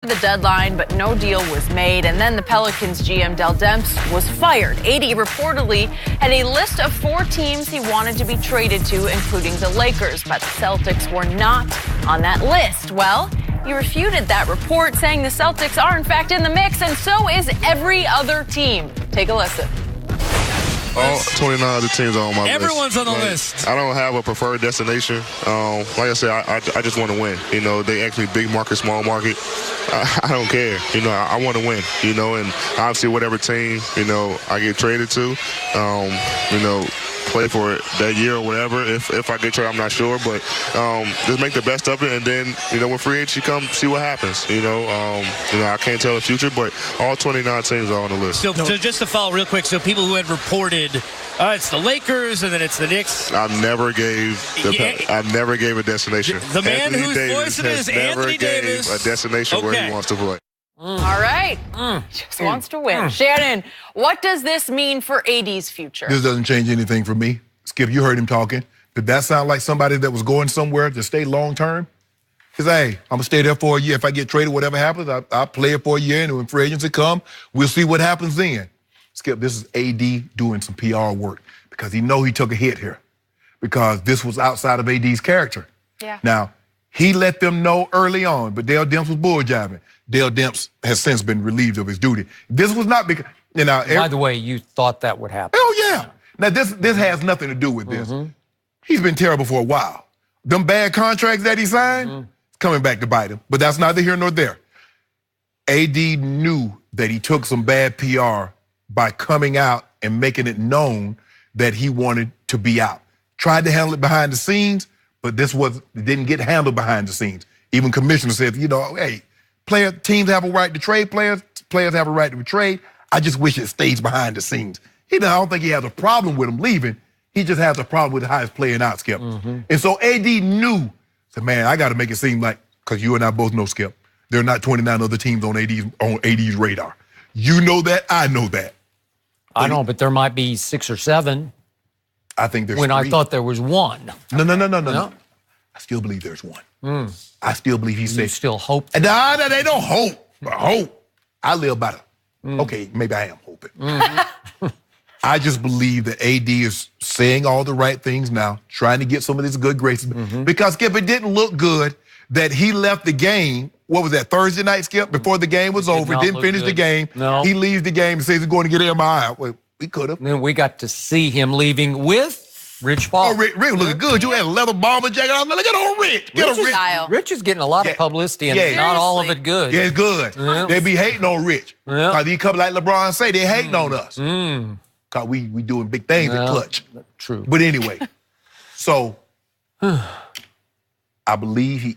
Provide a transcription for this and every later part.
The deadline, but no deal was made. And then the Pelicans GM Dell Demps was fired. AD reportedly had a list of 4 teams he wanted to be traded to, including the Lakers, but the Celtics were not on that list. Well, he refuted that report, saying the Celtics are in fact in the mix, and so is every other team. Take a listen. All 29 other teams are on my list. Everyone's on the list. I don't have a preferred destination. Like I said, I just want to win. You know, they actually big market, small market. I don't care. You know, I want to win. You know, and obviously whatever team, you know, I get traded to, you know, play for it that year or whatever. If I get traded, I'm not sure, but just make the best of it, and then, you know, when free agency comes, see what happens. You know, I can't tell the future, but all 29 teams are on the list. So just to follow real quick, so people who had reported, it's the Lakers and then it's the Knicks. I never gave a destination. The man Anthony whose Davis voice it is, never Anthony gave Davis. a destination where he wants to play. All right. Just wants to win. Shannon, what does this mean for AD's future? This doesn't change anything for me. Skip, you heard him talking. Did that sound like somebody that was going somewhere to stay long term? He said, hey, I'm going to stay there for a year. If I get traded, whatever happens, I'll play it for a year, and when free agency come, we'll see what happens then. Skip, this is AD doing some PR work because he know he took a hit here because this was outside of AD's character. Yeah. Now, he let them know early on, but Dell Demps was bull jiving. Dell Demps has since been relieved of his duty. This was not because, you know. By the way, you thought that would happen. Oh, yeah. Now, this has nothing to do with this. He's been terrible for a while. Them bad contracts that he signed, it's coming back to bite him. But that's neither here nor there. AD knew that he took some bad PR by coming out and making it known that he wanted to be out. Tried to handle it behind the scenes, but didn't get handled behind the scenes. Even commissioner said, you know, hey, teams have a right to trade players. Players have a right to trade. I just wish it stays behind the scenes. I don't think he has a problem with him leaving. He just has a problem with how he's playing out, Skip. And so AD knew, said, man, I got to make it seem like, because you and I both know, Skip, there are not 29 other teams on AD's radar. You know that, I know that. I know, but there might be 6 or 7. I think there's when 3. I thought there was 1. No. I still believe there's 1. I still believe he said. You still hope? No, they don't hope. Hope. I live by the. Okay, maybe I am hoping. I just believe that AD is saying all the right things now, trying to get some of this good graces. Because, Skip, it didn't look good that he left the game. What was that, Thursday night, Skip? Before the game was over, didn't finish the game. No. He leaves the game and says he's going to get an MRI. Well, we could have. Then we got to see him leaving with Rich Paul. Oh, Rich looking good. You had a leather bomber jacket on. Look at old Rich. Rich is getting a lot of publicity, and not all of it good. Yeah, it's good. Yeah. They be hating on Rich. Because he come like LeBron say, they hating on us. Because we doing big things at Clutch. True. But anyway, so I believe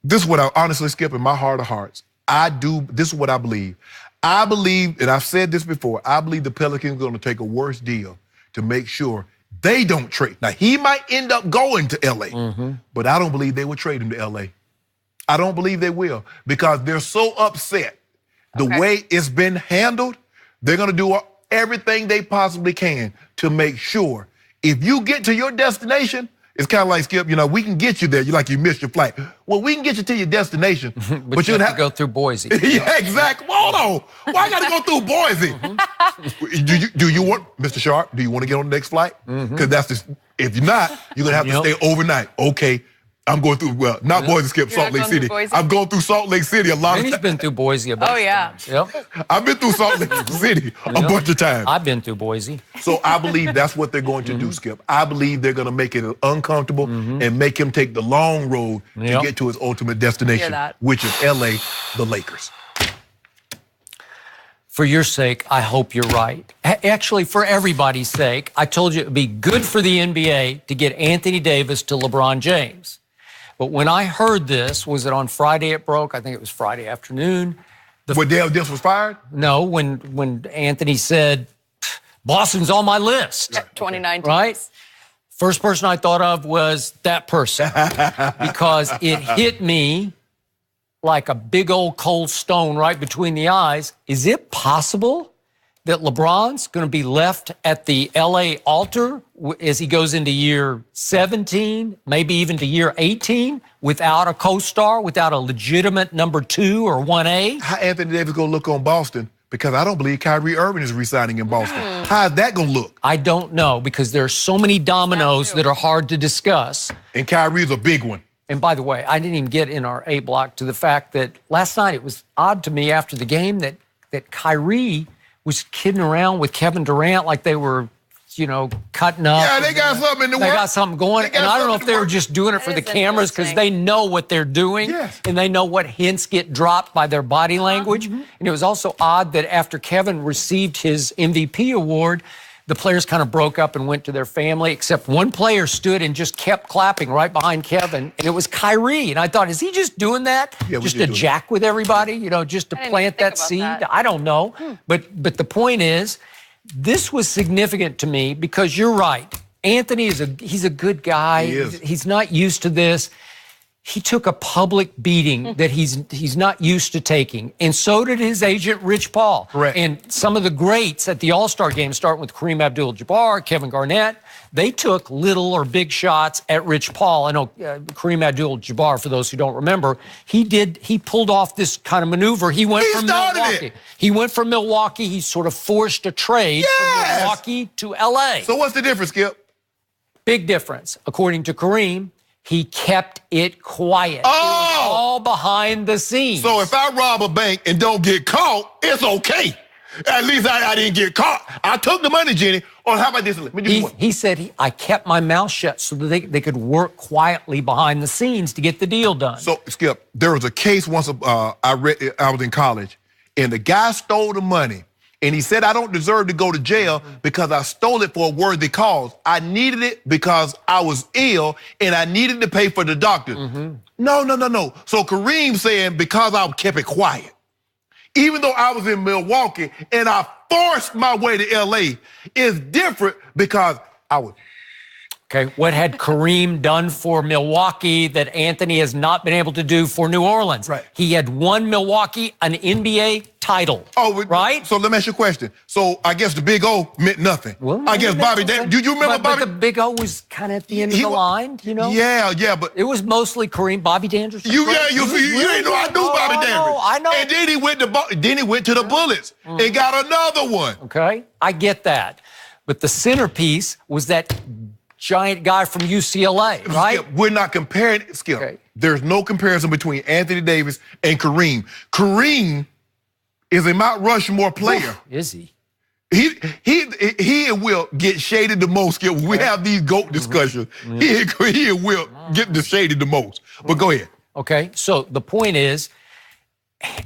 this is what I honestly, Skip, in my heart of hearts, this is what I believe. I believe, and I've said this before, I believe the Pelicans are going to take a worse deal to make sure they don't trade. Now, he might end up going to L.A., but I don't believe they would trade him to L.A. I don't believe they will because they're so upset. The way it's been handled, they're going to do everything they possibly can to make sure if you get to your destination, it's kind of like, Skip, you know, we can get you there. You're like, you missed your flight. Well, we can get you to your destination. but you have to go through Boise. Yeah, exactly. Hold on. Why I got to go through Boise? Do you want, Mr. Sharp, do you want to get on the next flight? Because that's just, if you're not, you're going to have to stay overnight. Okay. I'm going through, not Boise, Skip, Salt Lake City. I'm going through Salt Lake City a lot of times. He's been through Boise a bunch of times. Yep. I've been through Salt Lake City a bunch of times. I've been through Boise. So I believe that's what they're going to do, Skip. I believe they're going to make it uncomfortable and make him take the long road to get to his ultimate destination, which is L.A., the Lakers. For your sake, I hope you're right. Actually, for everybody's sake, I told you it would be good for the NBA to get Anthony Davis to LeBron James. But when I heard this, was it on Friday it broke? I think it was Friday afternoon. When Dell Demps was fired? No, when Anthony said, Boston's on my list. 29 times. Right? First person I thought of was that person because it hit me like a big old cold stone right between the eyes. Is it possible that LeBron's going to be left at the L.A. altar as he goes into year 17, maybe even to year 18, without a co-star, without a legitimate number 2 or 1A? How Anthony Davis going to look on Boston? Because I don't believe Kyrie Irving is re-signing in Boston. How is that going to look? I don't know, because there are so many dominoes that are hard to discuss. And Kyrie's a big one. And by the way, I didn't even get in our A block to the fact that last night it was odd to me after the game that Kyrie was kidding around with Kevin Durant like they were, cutting up. Yeah, they got something in the works. They got something going. And I don't know if they were just doing it for the cameras because they know what they're doing. Yes. And they know what hints get dropped by their body language. And it was also odd that after Kevin received his MVP award, the players kind of broke up and went to their family, except one player stood and just kept clapping right behind Kevin, and it was Kyrie. And I thought, is he just doing that? Yeah, just to jack with everybody, just to plant that seed? I don't know. But the point is, this was significant to me because you're right. Anthony he's a good guy. He is. He's not used to this. He took a public beating that he's not used to taking, and so did his agent, Rich Paul. Correct. And some of the greats at the All-Star game, starting with Kareem Abdul-Jabbar, Kevin Garnett, they took little or big shots at Rich Paul. I know Kareem Abdul-Jabbar, for those who don't remember, he pulled off this kind of maneuver. He went from Milwaukee. He went from Milwaukee. He sort of forced a trade from Milwaukee to L.A. So what's the difference, Skip? Big difference. According to Kareem, he kept it quiet. Oh! It was all behind the scenes. So if I rob a bank and don't get caught, it's okay. At least I didn't get caught. I took the money, Jenny. Or how about this? Let me do one. He said, I kept my mouth shut so that they could work quietly behind the scenes to get the deal done. So, Skip, there was a case once I was in college, and the guy stole the money. And he said, I don't deserve to go to jail because I stole it for a worthy cause. I needed it because I was ill and I needed to pay for the doctor. No. So Kareem saying, because I kept it quiet, even though I was in Milwaukee and I forced my way to L.A., is different because I was. Okay, what had Kareem done for Milwaukee that Anthony has not been able to do for New Orleans? Right. He had won Milwaukee an NBA title. Right? So let me ask you a question. So I guess the Big O meant nothing. Well, I guess Bobby Davis. Do you remember Bobby? But the Big O was kind of at the end of the line, Yeah, but it was mostly Kareem. Bobby Dandridge. you didn't know I knew Bobby Davis. I know. And then he went to the Bullets and got another one. Okay, I get that, but the centerpiece was that giant guy from UCLA, right? Skip, we're not comparing, Skip. Okay. There's There's no comparison between Anthony Davis and Kareem. Kareem is a Mount Rushmore player. Is he? He and Will get shaded the most, Skip. We have these GOAT discussions. He and Will get shaded the most. But go ahead. Okay, so the point is,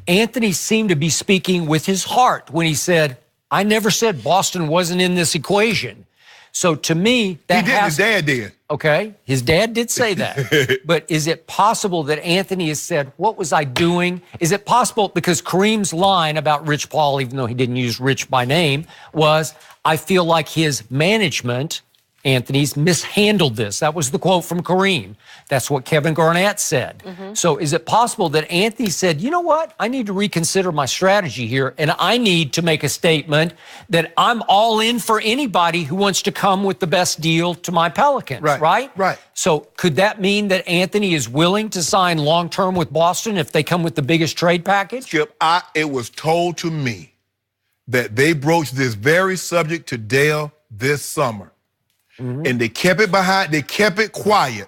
Anthony seemed to be speaking with his heart when he said, I never said Boston wasn't in this equation. So to me, that His dad did. Okay, his dad did say that. But is it possible that Anthony has said, what was I doing? Is it possible, because Kareem's line about Rich Paul, even though he didn't use Rich by name, was, I feel like his management, Anthony's, mishandled this. That was the quote from Kareem. That's what Kevin Garnett said. So is it possible that Anthony said, you know what? I need to reconsider my strategy here, and I need to make a statement that I'm all in for anybody who wants to come with the best deal to my Pelicans, right? Right. So could that mean that Anthony is willing to sign long-term with Boston if they come with the biggest trade package? Skip, it was told to me that they broached this very subject to Dale this summer. And they kept it quiet.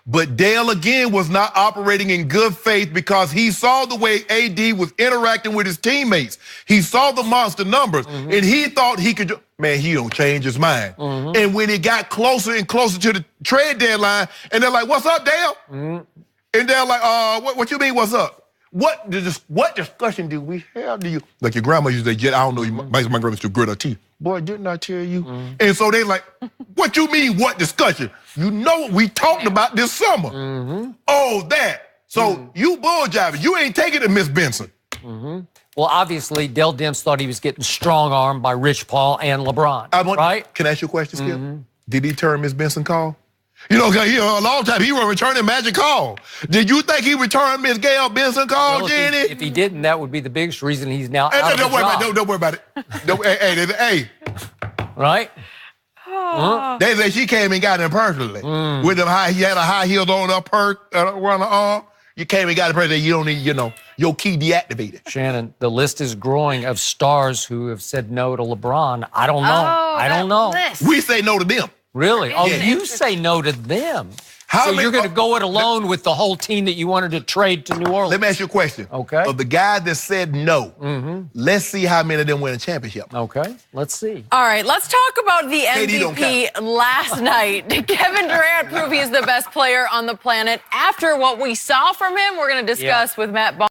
But Dale, again, was not operating in good faith because he saw the way AD was interacting with his teammates. He saw the monster numbers, and he thought he could, he don't change his mind. And when it got closer and closer to the trade deadline, and they're like, what's up, Dale? And they're like, what you mean, what's up? What discussion do we have? Like your grandma used to say, I don't know, my grandma used to grit her teeth. Boy, didn't I tell you? And so they like, what you mean, what discussion? You know what we talked about this summer. Oh, that. So you bull jiving. You ain't taking it, Miss Benson. Well, obviously, Dell Demps thought he was getting strong-armed by Rich Paul and LeBron, right? Can I ask you a question, Skip? Did he turn Miss Benson call? You know, 'cause a long time he was returning Magic call. Did you think he returned Miss Gail Benson call, Well, Jenny? if he didn't, that would be the biggest reason he's now Hey, out of don't the worry job. about it. Don't worry about it. Hey. Right? They said she came and got him personally. With them he had a high heels on her around the arm. You came and got him personally. You don't need, your key deactivated. Shannon, the list is growing of stars who have said no to LeBron. I don't know. I don't know. List. We say no to them. Really? Oh, Yeah. you say no to them. How So many- you're going to go it alone with the whole team that you wanted to trade to New Orleans? Let me ask you a question. Okay. Of the guys that said no, let's see how many of them win a championship. Okay, let's see. All right, let's talk about the KD don't MVP last night. Did Kevin Durant prove he's the best player on the planet? After what we saw from him, we're going to discuss with Matt Baum.